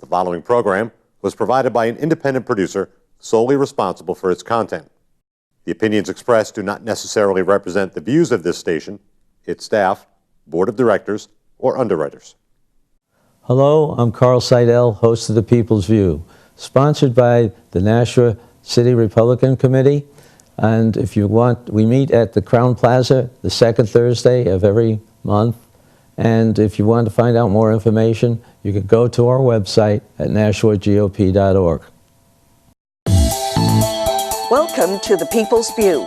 The following program was provided by an independent producer solely responsible for its content. The opinions expressed do not necessarily represent the views of this station, its staff, board of directors, or underwriters. Hello, I'm Carl Seidel, host of The People's View, sponsored by the Nashua City Republican Committee. And if you want, we meet at the Crown Plaza the second Thursday of every month. And if you want to find out more information, you can go to our website at nashuagop.org. Welcome to The People's View.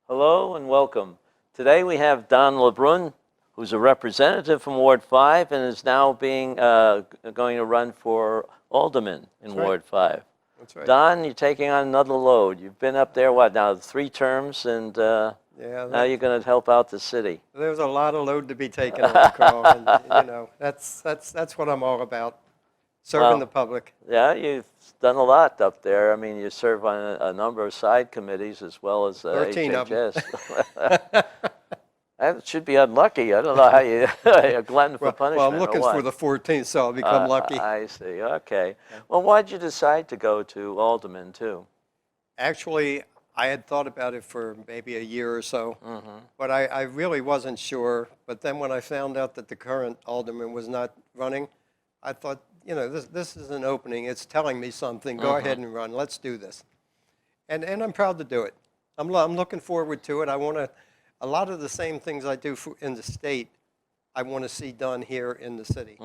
Hello and welcome. Today we have Don LeBrun, who's a representative from Ward 5 and is now going to run for alderman in Ward 5. That's right. Don, you're taking on another load. You've been up there, what, now 3 terms, and now you're going to help out the city. There's a lot of load to be taken on, Carl, and that's what I'm all about, serving the public. Yeah, you've done a lot up there. I mean, you serve on a number of side committees as well as 13 HHS. of them. That should be unlucky. I don't know how you're glutton for punishment. Well, I'm looking for the 14th, so I'll become lucky. I see. Okay. Well, why'd you decide to go to alderman too? Actually, I had thought about it for maybe a year or so, but I really wasn't sure. But then when I found out that the current alderman was not running, I thought, this is an opening. It's telling me something. Go ahead and run. Let's do this. And I'm proud to do it. I'm looking forward to it. I want to. A lot of the same things I do in the state, I want to see done here in the city.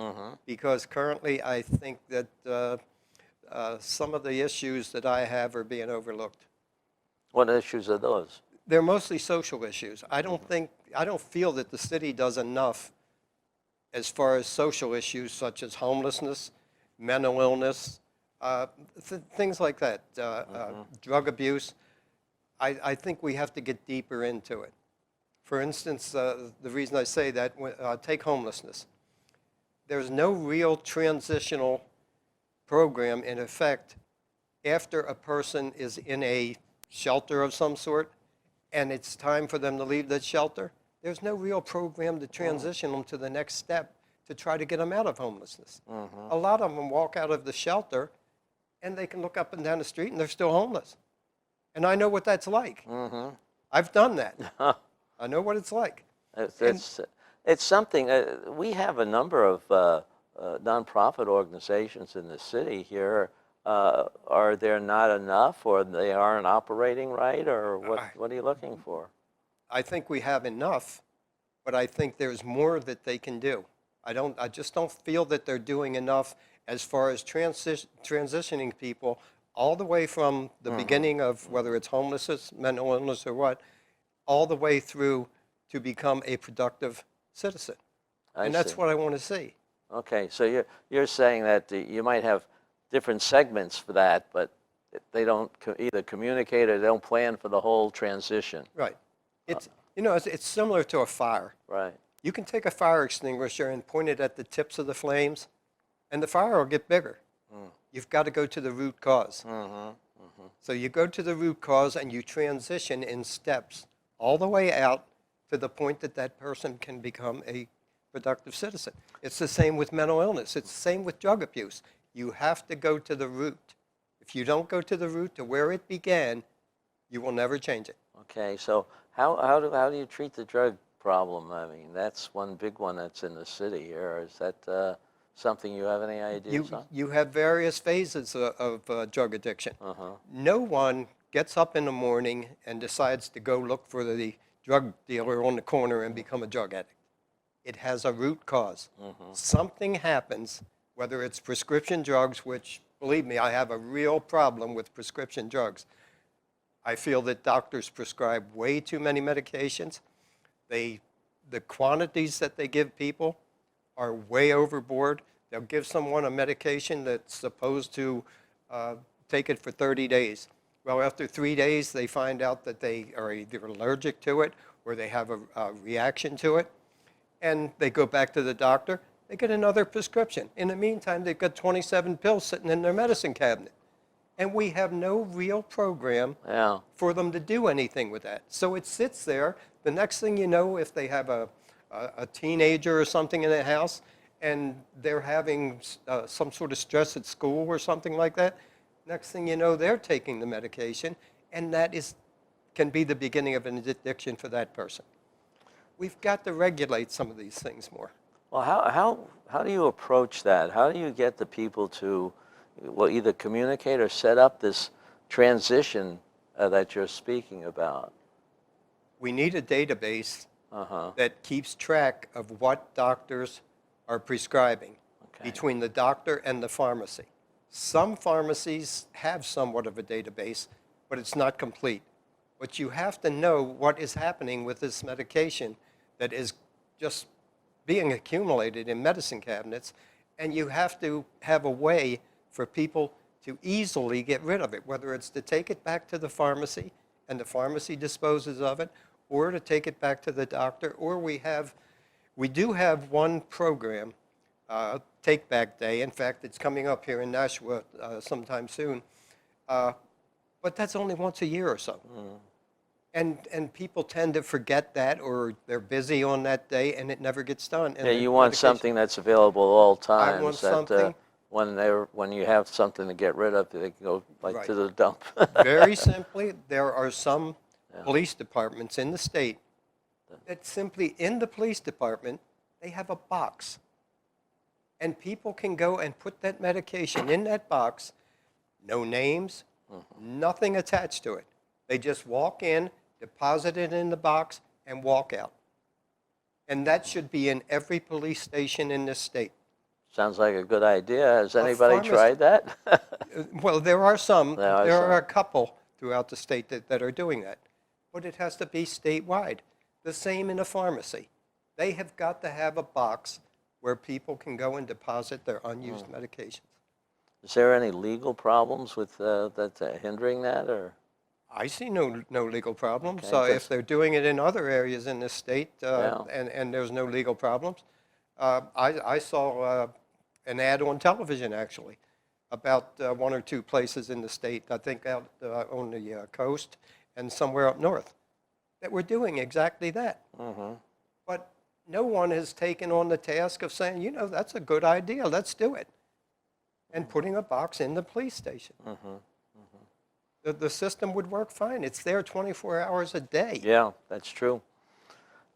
Because currently I think that some of the issues that I have are being overlooked. What issues are those? They're mostly social issues. I don't feel that the city does enough as far as social issues such as homelessness, mental illness, things like that, drug abuse. I think we have to get deeper into it. For instance, the reason I say that, take homelessness. There's no real transitional program in effect after a person is in a shelter of some sort and it's time for them to leave that shelter. There's no real program to transition them to the next step to try to get them out of homelessness. A lot of them walk out of the shelter and they can look up and down the street and they're still homeless. And I know what that's like. I've done that. I know what it's like. It's something, we have a number of nonprofit organizations in the city here. Are there not enough, or they aren't operating right, or what are you looking for? I think we have enough, but I think there's more that they can do. I just don't feel that they're doing enough as far as transitioning people all the way from the beginning of whether it's homelessness, mental illness, or what, all the way through to become a productive citizen. And that's what I want to see. Okay, so you're saying that you might have different segments for that, but they don't either communicate or they don't plan for the whole transition. Right. It's similar to a fire. Right. You can take a fire extinguisher and point it at the tips of the flames, and the fire will get bigger. You've got to go to the root cause. So you go to the root cause and you transition in steps all the way out to the point that that person can become a productive citizen. It's the same with mental illness. It's the same with drug abuse. You have to go to the root. If you don't go to the root, to where it began, you will never change it. Okay, so how do you treat the drug problem? I mean, that's one big one that's in the city here. Is that something you have any ideas on? You have various phases of drug addiction. No one gets up in the morning and decides to go look for the drug dealer on the corner and become a drug addict. It has a root cause. Something happens, whether it's prescription drugs, which, believe me, I have a real problem with prescription drugs. I feel that doctors prescribe way too many medications. The quantities that they give people are way overboard. They'll give someone a medication that's supposed to take it for 30 days. Well, after 3 days, they find out that they are either allergic to it or they have a reaction to it, and they go back to the doctor. They get another prescription. In the meantime, they've got 27 pills sitting in their medicine cabinet. And we have no real program Yeah. for them to do anything with that. So it sits there. The next thing you know, if they have a teenager or something in the house and they're having some sort of stress at school or something like that, next thing you know, they're taking the medication, and that can be the beginning of an addiction for that person. We've got to regulate some of these things more. Well, how do you approach that? How do you get the people to, well, either communicate or set up this transition that you're speaking about? We need a database that keeps track of what doctors are prescribing between the doctor and the pharmacy. Some pharmacies have somewhat of a database, but it's not complete. But you have to know what is happening with this medication that is just being accumulated in medicine cabinets, and you have to have a way for people to easily get rid of it, whether it's to take it back to the pharmacy and the pharmacy disposes of it, or to take it back to the doctor, or we do have one program, Take Back Day. In fact, it's coming up here in Nashua sometime soon, but that's only once a year or so. And people tend to forget that, or they're busy on that day, and it never gets done. And Yeah, you want something that's available at all times. I want something. When you have something to get rid of, they can go Right. to the dump. Very simply, there are some police departments in the state that simply, in the police department, they have a box. And people can go and put that medication in that box, no names, nothing attached to it. They just walk in, deposit it in the box, and walk out. And that should be in every police station in this state. Sounds like a good idea. Has anybody pharmacy- tried that? Well, there are some. There are There are some. a couple throughout the state that are doing that. But it has to be statewide. The same in a pharmacy. They have got to have a box where people can go and deposit their unused medications. Is there any legal problems with that hindering that, or? I see no legal problems. Okay, So that's- if they're doing it in other areas in this state Yeah. and there's no legal problems, I saw an ad on television actually about one or two places in the state, I think out on the coast and somewhere up north, that were doing exactly that. But no one has taken on the task of saying, you know, that's a good idea, let's do it. And putting a box in the police station. The system would work fine. It's there 24 hours a day. Yeah, that's true.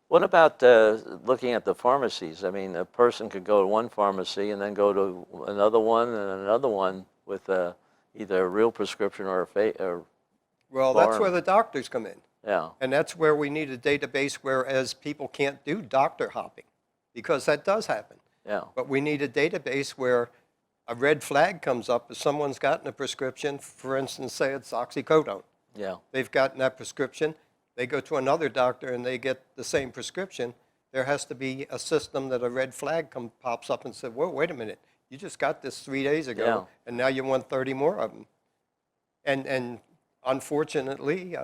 What about looking at the pharmacies? I mean, a person could go to one pharmacy and then go to another one and another one with either a real prescription or a fake. Well, that's Foreign. where the doctors come in. Yeah, And that's where we need a database, whereas people can't do doctor hopping, because that does happen. yeah, But we need a database where a red flag comes up if someone's gotten a prescription, for instance, say it's oxycodone. yeah. They've gotten that prescription, they go to another doctor and they get the same prescription. There has to be a system that a red flag pops up and says, whoa, wait a minute, you just got this 3 days ago, Yeah. and now you want 30 more of them. And unfortunately,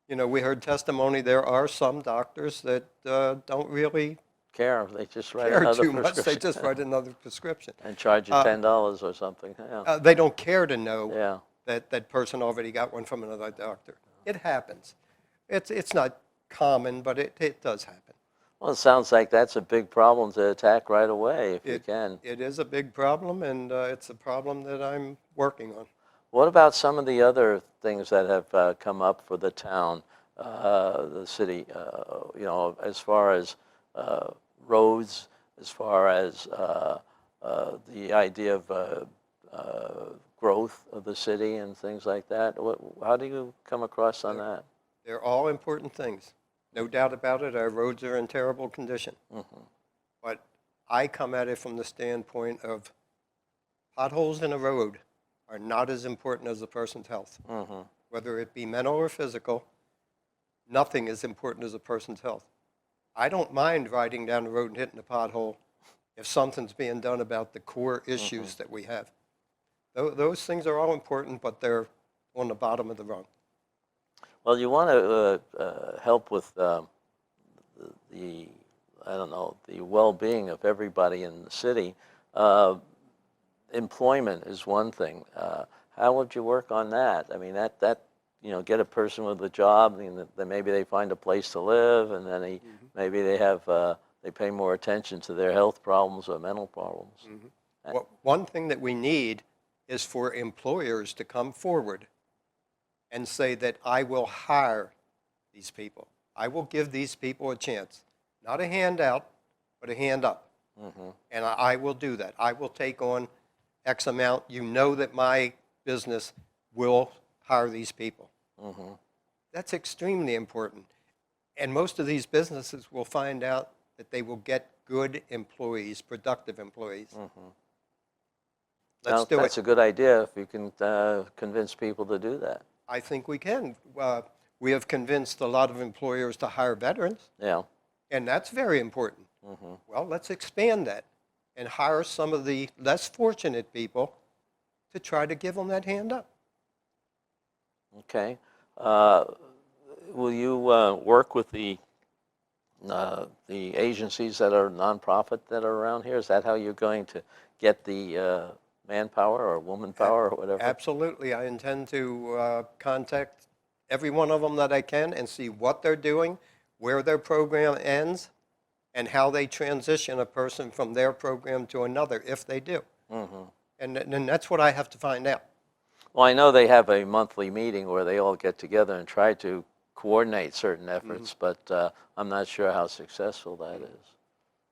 you know, we heard testimony, there are some doctors that don't really Care. They just write care another too much. They prescription just write another prescription. and charge you $10 or something. Yeah, They don't care to know yeah. that that person already got one from another doctor. It happens. It's not common, but it does happen. Well, it sounds like that's a big problem to attack right away if you can. It is a big problem, and it's a problem that I'm working on. What about some of the other things that have come up for the town, the city, you know, as far as roads, as far as the idea of growth of the city and things like that? How do you come across on that? They're all important things. No doubt about it, our roads are in terrible condition. But I come at it from the standpoint of potholes in a road are not as important as a person's health. Whether it be mental or physical, nothing is important as a person's health. I don't mind riding down the road and hitting a pothole if something's being done about the core issues that we have. Those things are all important, but they're on the bottom of the rung. Well, you want to help with the I don't know, the well-being of everybody in the city. Employment is one thing. How would you work on that? I mean, that get a person with a job, and then maybe they find a place to live, and then maybe they have they pay more attention to their health problems or mental problems. Well, one thing that we need is for employers to come forward and say that I will hire these people. I will give these people a chance. Not a handout, but a hand up. And I will do that. I will take on X amount. You know that my business will hire these people. That's extremely important. And most of these businesses will find out that they will get good employees, productive employees. Let's do That's it. a good idea if you can convince people to do that. I think we can. We have convinced a lot of employers to hire veterans, Yeah. and that's very important. Well, let's expand that and hire some of the less fortunate people to try to give them that hand up. Okay. Will you work with the agencies that are nonprofit that are around here? Is that how you're going to get the manpower or woman power or whatever? Absolutely. I intend to contact every one of them that I can and see what they're doing, where their program ends, and how they transition a person from their program to another, if they do. And that's what I have to find out. Well, I know they have a monthly meeting where they all get together and try to coordinate certain efforts, but I'm not sure how successful that is.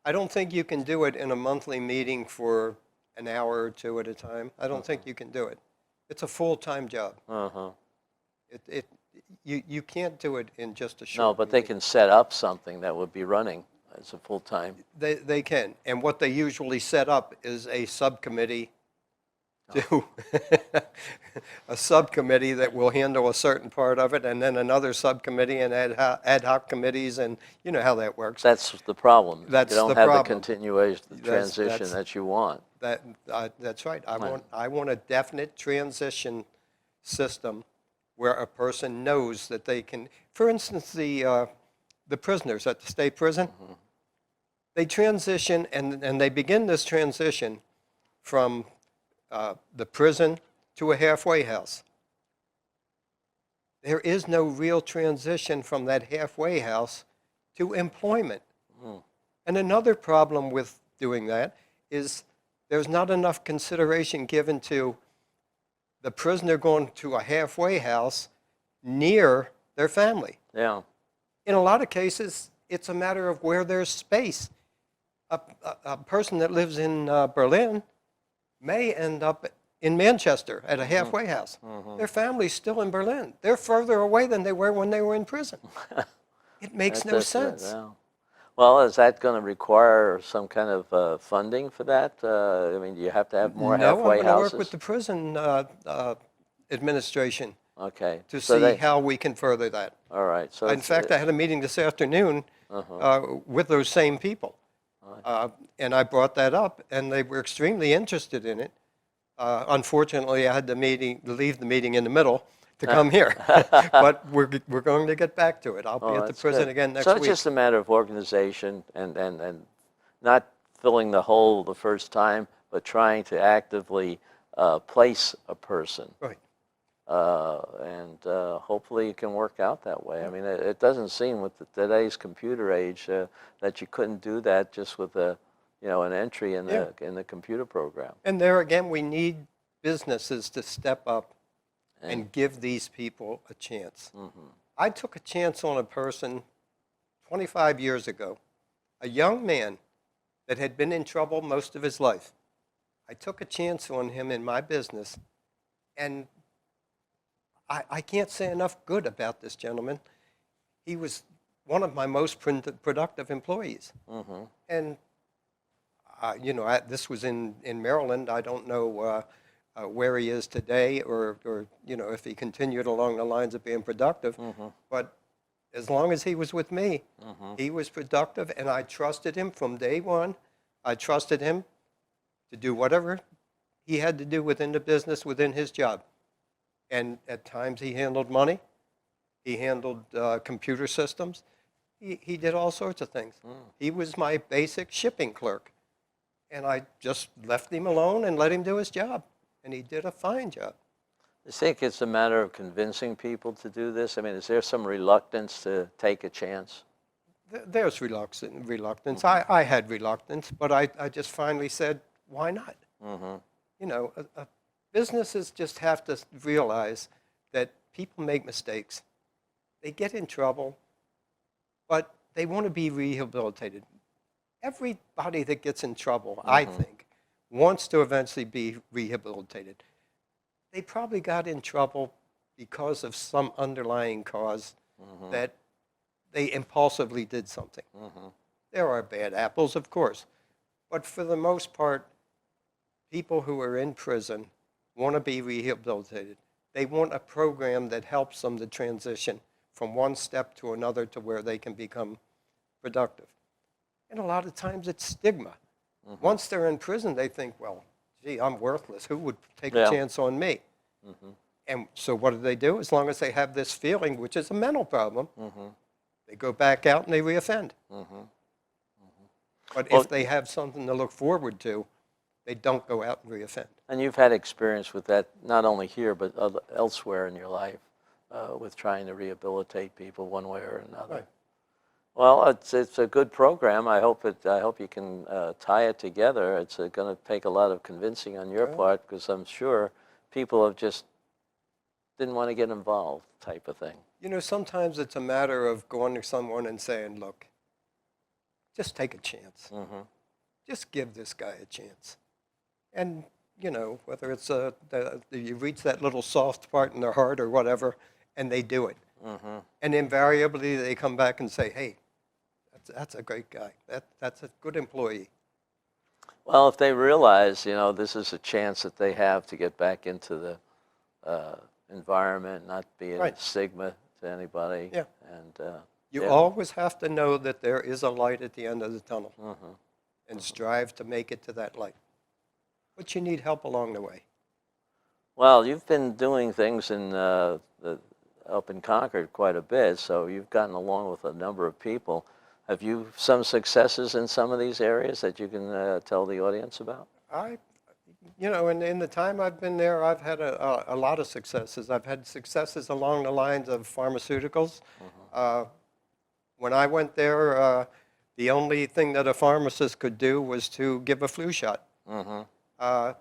I don't think you can do it in a monthly meeting for an hour or two at a time. I don't think you can do it. It's a full-time job. You can't do it in just a short No, but they can set up something that would be running as a full-time. They can. And what they usually set up is a subcommittee a subcommittee that will handle a certain part of it, and then another subcommittee and ad hoc committees, and you know how that works. That's the problem. That's you don't the have problem. the continuation, the transition that's- that you want. That's right. I want a definite transition system where a person knows that they can. For instance, the prisoners at the state prison, they transition and they begin this transition from the prison to a halfway house. There is no real transition from that halfway house to employment. And another problem with doing that is there's not enough consideration given to the prisoner going to a halfway house near their family. Yeah. In a lot of cases, it's a matter of where there's space. A person that lives in Berlin may end up in Manchester at a halfway house. Their family's still in Berlin. They're further away than they were when they were in prison. It makes no sense. Yeah. Well, is that going to require some kind of funding for that? I mean, do you have to have more No, halfway I'm going to houses? work with the prison administration Okay. to So see how we can further that. All right. So In fact, I had a meeting this afternoon with those same people. And I brought that up, and they were extremely interested in it. Unfortunately, I had to leave the meeting in the middle to come here. But we're going to get back to it. I'll be at the that's prison good. again next So week. it's just a matter of organization and not filling the hole the first time, but trying to actively place a person. Right. And hopefully it can work out that way. I mean, it doesn't seem with today's computer age that you couldn't do that just with an entry in the computer program. And there again, we need businesses to step up and give these people a chance. I took a chance on a person 25 years ago, a young man that had been in trouble most of his life. I took a chance on him in my business, and I can't say enough good about this gentleman. He was one of my most productive employees. And, this was in Maryland. I don't know where he is today or if he continued along the lines of being productive. But as long as he was with me, he was productive, and I trusted him from day one. I trusted him to do whatever he had to do within the business, within his job. And at times he handled money. He handled computer systems. He did all sorts of things. He was my basic shipping clerk. And I just left him alone and let him do his job. And he did a fine job. You think it's a matter of convincing people to do this? I mean, is there some reluctance to take a chance? There's reluctance. I had reluctance, but I just finally said, why not? You know, businesses just have to realize that people make mistakes. They get in trouble, but they want to be rehabilitated. Everybody that gets in trouble, I think, wants to eventually be rehabilitated. They probably got in trouble because of some underlying cause that they impulsively did something. There are bad apples, of course, but for the most part, people who are in prison want to be rehabilitated. They want a program that helps them to transition from one step to another to where they can become productive. And a lot of times it's stigma. Once they're in prison, they think, well, gee, I'm worthless. Who would take a chance on me? And so what do? As long as they have this feeling, which is a mental problem, they go back out and they reoffend. But if they have something to look forward to, they don't go out and reoffend. And you've had experience with that, not only here, but elsewhere in your life, with trying to rehabilitate people one way or another. Right. Well, it's a good program. I hope you can tie it together. It's going to take a lot of convincing on your part, because I'm sure people have just didn't want to get involved, type of thing. You know, sometimes it's a matter of going to someone and saying, look, just take a chance. Just give this guy a chance. And, you know, whether it's you reach that little soft part in their heart or whatever, and they do it. And invariably they come back and say, hey, that's a great guy. That's a good employee. Well, if they realize, you know, this is a chance that they have to get back into the environment, not be a stigma to anybody. Yeah. And You always have to know that there is a light at the end of the tunnel, and strive to make it to that light. But you need help along the way. Well, you've been doing things up in Concord quite a bit, so you've gotten along with a number of people. Have you some successes in some of these areas that you can tell the audience about? You know, in the time I've been there, I've had a lot of successes. I've had successes along the lines of pharmaceuticals. When I went there, the only thing that a pharmacist could do was to give a flu shot. I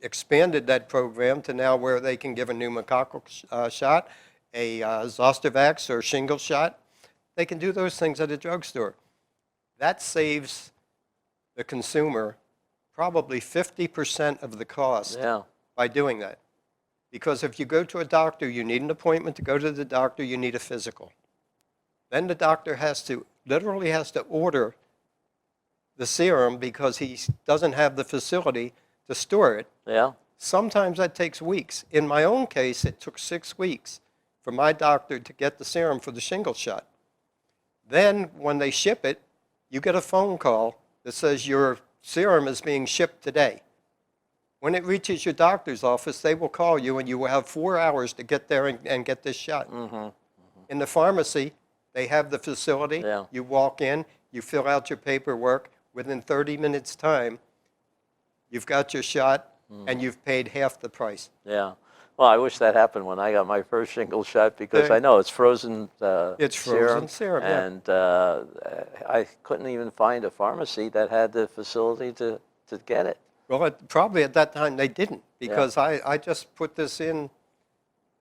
expanded that program to now where they can give a pneumococcal shot, a Zostavax or shingle shot. They can do those things at a drugstore. That saves the consumer probably 50% of the cost by doing that. Because if you go to a doctor, you need an appointment to go to the doctor, you need a physical. Then the doctor literally has to order the serum because he doesn't have the facility to store it. Sometimes that takes weeks. In my own case, it took 6 weeks for my doctor to get the serum for the shingle shot. Then when they ship it, you get a phone call that says your serum is being shipped today. When it reaches your doctor's office, they will call you and you will have 4 hours to get there and get this shot. In the pharmacy, they have the facility. You walk in, you fill out your paperwork. Within 30 minutes' time, you've got your shot and you've paid half the price. Well, I wish that happened when I got my first shingle shot, because I know it's frozen It's frozen serum, and I couldn't even find a pharmacy that had the facility to get it. Well, probably at that time they didn't, because I just put this in,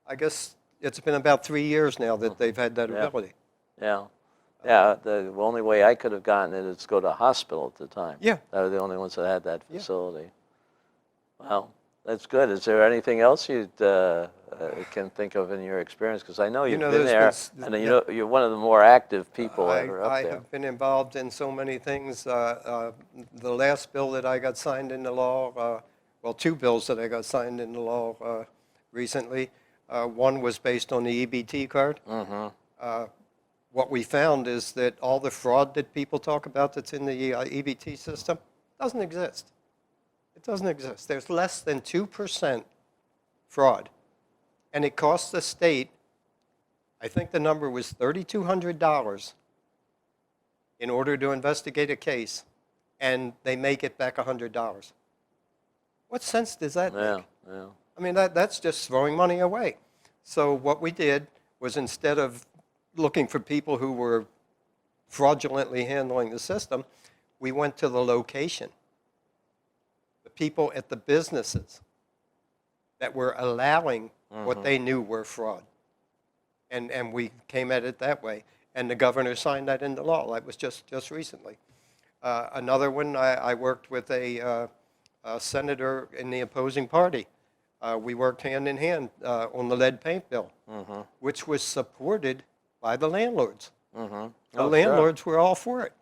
I guess it's been about 3 years now that they've had that ability. The only way I could have gotten it is to go to a hospital at the time. They were the only ones that had that facility. Well, that's good. Is there anything else you can think of in your experience? Because I know you've been there, and you're one of the more active people that are up there. I have been involved in so many things. The last bill that I got signed into law, well, 2 bills that I got signed into law recently. One was based on the EBT card. What we found is that all the fraud that people talk about that's in the EBT system doesn't exist. It doesn't exist. There's less than 2% fraud. And it costs the state, I think the number was $3,200 in order to investigate a case, and they make it back $100. What sense does that make? I mean, that's just throwing money away. So what we did was, instead of looking for people who were fraudulently handling the system, we went to the location, the people at the businesses that were allowing what they knew were fraud. And we came at it that way. And the governor signed that into law. That was just recently. Another one, I worked with a senator in the opposing party. We worked hand in hand on the lead paint bill, which was supported by the landlords. The landlords were all for it.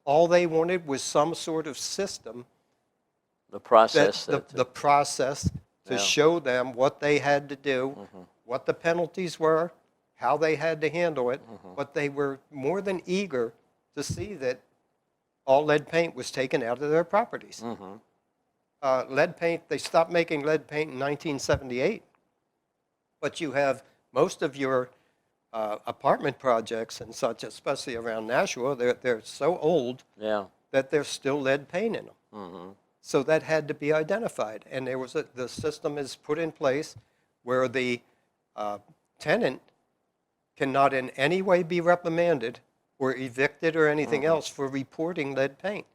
All they wanted was some sort of system, The process. the process to show them what they had to do, what the penalties were, how they had to handle it. But they were more than eager to see that all lead paint was taken out of their properties. Lead paint, they stopped making lead paint in 1978. But you have most of your apartment projects and such, especially around Nashua, they're so old Yeah. that there's still lead paint in them. So that had to be identified. And there was the system is put in place where the tenant cannot in any way be reprimanded or evicted or anything else for reporting lead paint.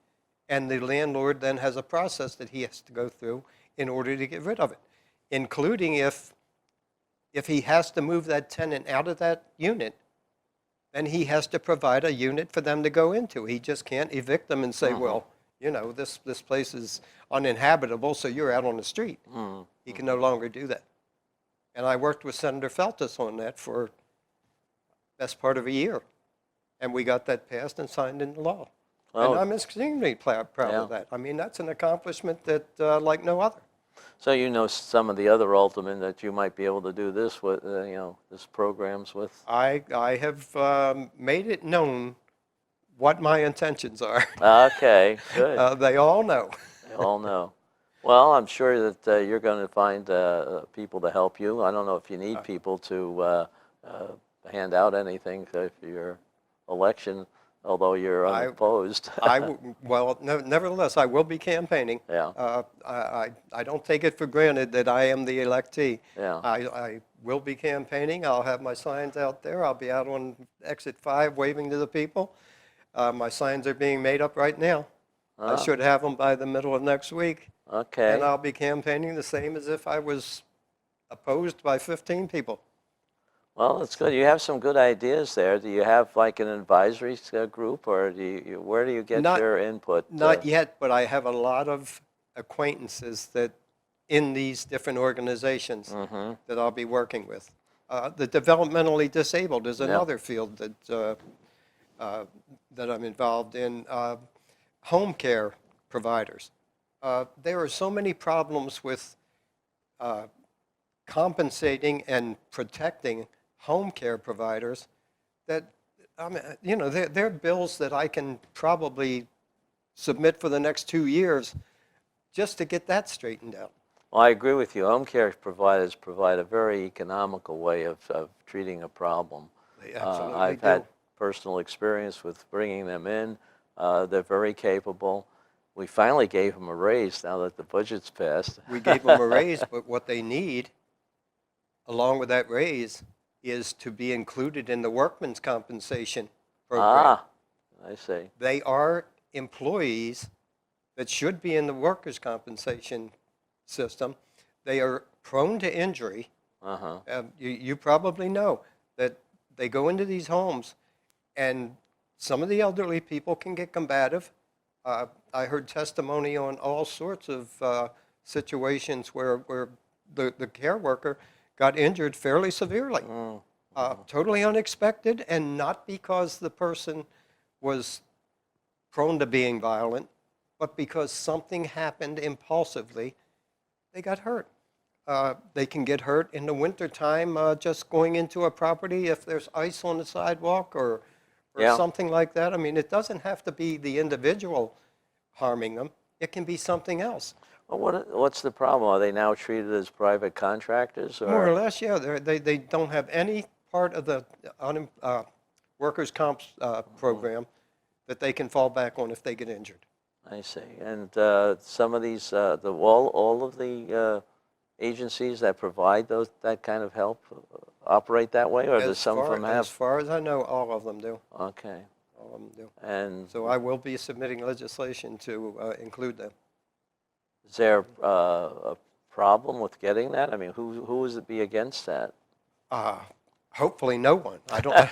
And the landlord then has a process that he has to go through in order to get rid of it, including if he has to move that tenant out of that unit, then he has to provide a unit for them to go into. He just can't evict them and say, well, you know, this place is uninhabitable, so you're out on the street. He can no longer do that. And I worked with Senator Feltus on that for best part of a year. And we got that passed and signed into law. Well, and I'm extremely proud of that. I mean, that's an accomplishment that like no other. So you know some of the other aldermen that you might be able to do this with, this programs with? I have made it known what my intentions are. Okay, good. They all know. They all know. Well, I'm sure that you're going to find people to help you. I don't know if you need people to hand out anything for your election, although you're unopposed. Nevertheless, I will be campaigning. Yeah. I don't take it for granted that I am the electee. Yeah. I will be campaigning. I'll have my signs out there. I'll be out on exit 5 waving to the people. My signs are being made up right now. I should have them by the middle of next week. Okay. And I'll be campaigning the same as if I was opposed by 15 people. Well, it's good. You have some good ideas there. Do you have like an advisory group, or where do you get your input? Not yet, but I have a lot of acquaintances that in these different organizations that I'll be working with. The developmentally disabled is another field that I'm involved in. Home care providers. There are so many problems with compensating and protecting home care providers that, I mean, you know, they're bills that I can probably submit for the next 2 years just to get that straightened out. Well, I agree with you. Home care providers provide a very economical way of treating a problem. They absolutely I've do. had personal experience with bringing them in. They're very capable. We finally gave them a raise now that the budget's passed. We gave them a raise, but what they need, along with that raise, is to be included in the workman's compensation program. I see. They are employees that should be in the workers' compensation system. They are prone to injury. You probably know that they go into these homes, and some of the elderly people can get combative. I heard testimony on all sorts of situations where the care worker got injured fairly severely. Totally unexpected, and not because the person was prone to being violent, but because something happened impulsively, they got hurt. They can get hurt in the wintertime just going into a property if there's ice on the sidewalk or something like that. I mean, it doesn't have to be the individual harming them. It can be something else. Well, what's the problem? Are they now treated as private contractors? Or? More or less, yeah. They don't have any part of the workers' comp program that they can fall back on if they get injured. I see. And some of these, all of the agencies that provide that kind of help operate that way, or does some of them As have? far as I know, all of them do. Okay. All of them do. And So I will be submitting legislation to include them. is there a problem with getting that? I mean, who would it be against that? Hopefully, no one. I don't.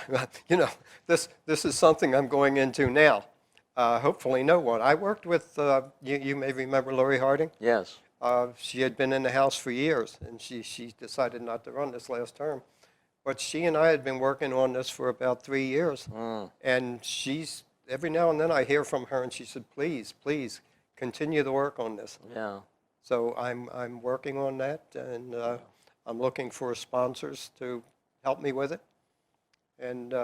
You know, this is something I'm going into now. Hopefully, no one. I worked with. You may remember Lori Harding. Yes. She had been in the House for years, and she decided not to run this last term. But she and I had been working on this for about 3 years, and every now and then I hear from her, and she said, "Please, please, continue the work on this." Yeah. So I'm working on that, and I'm looking for sponsors to help me with it, and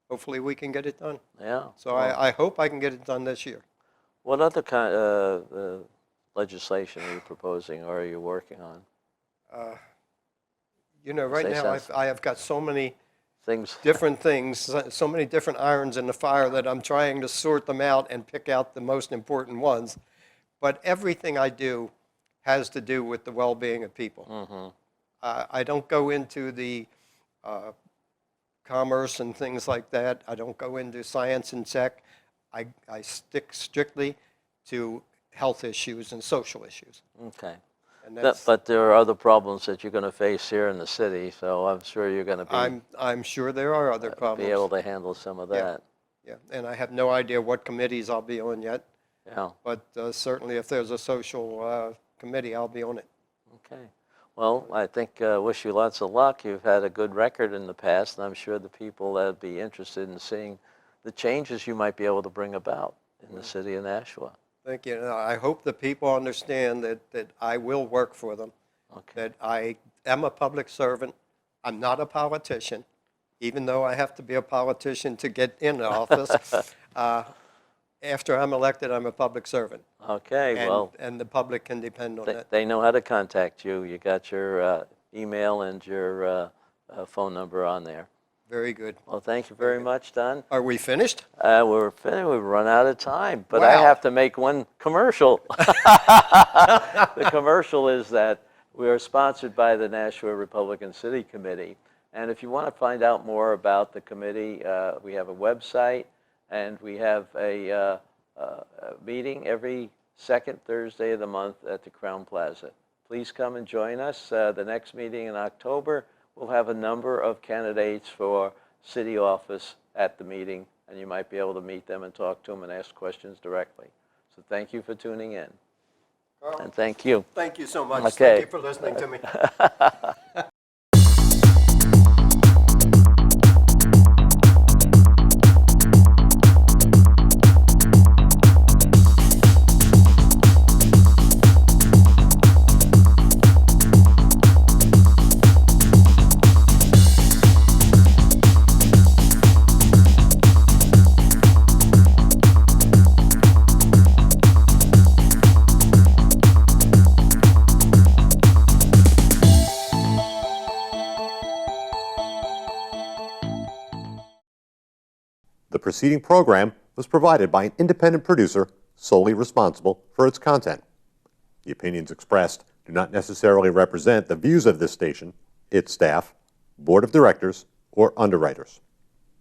hopefully we can get it done. Yeah. So Well, I hope I can get it done this year. what other kind of legislation are you proposing, or are you working on? You know, right Say now something. I have got so many Things. different things, so many different irons in the fire that I'm trying to sort them out and pick out the most important ones. But everything I do has to do with the well-being of people. I don't go into the commerce and things like that. I don't go into science and tech. I stick strictly to health issues and social issues. Okay. And that's, But there are other problems that you're going to face here in the city, so I'm sure you're going to I'm sure there are other problems. be able to handle some of that. Yeah, and I have no idea what committees I'll be on yet, Yeah. but certainly if there's a social committee, I'll be on it. Okay. Well, I think wish you lots of luck. You've had a good record in the past, and I'm sure the people that would be interested in seeing the changes you might be able to bring about in the city of Nashua. Thank you. And I hope the people understand that I will work for them, Okay. that I am a public servant. I'm not a politician, even though I have to be a politician to get in the office. After I'm elected, I'm a public servant. Okay. And, Well, and the public can depend on that. they know how to contact you. You got your email and your phone number on there. Very good. Well, thank you very much, Don. Are we finished? We're finished. We've run out of time, but I Wow. have to make one commercial. The commercial is that we are sponsored by the Nashua Republican City Committee. And if you want to find out more about the committee, we have a website, and we have a meeting every second Thursday of the month at the Crown Plaza. Please come and join us. The next meeting in October, we'll have a number of candidates for city office at the meeting, and you might be able to meet them and talk to them and ask questions directly. So thank you for tuning in. Carl, And thank you. thank you so much. Okay. Thank you for listening to me. The preceding program was provided by an independent producer solely responsible for its content. The opinions expressed do not necessarily represent the views of this station, its staff, board of directors, or underwriters.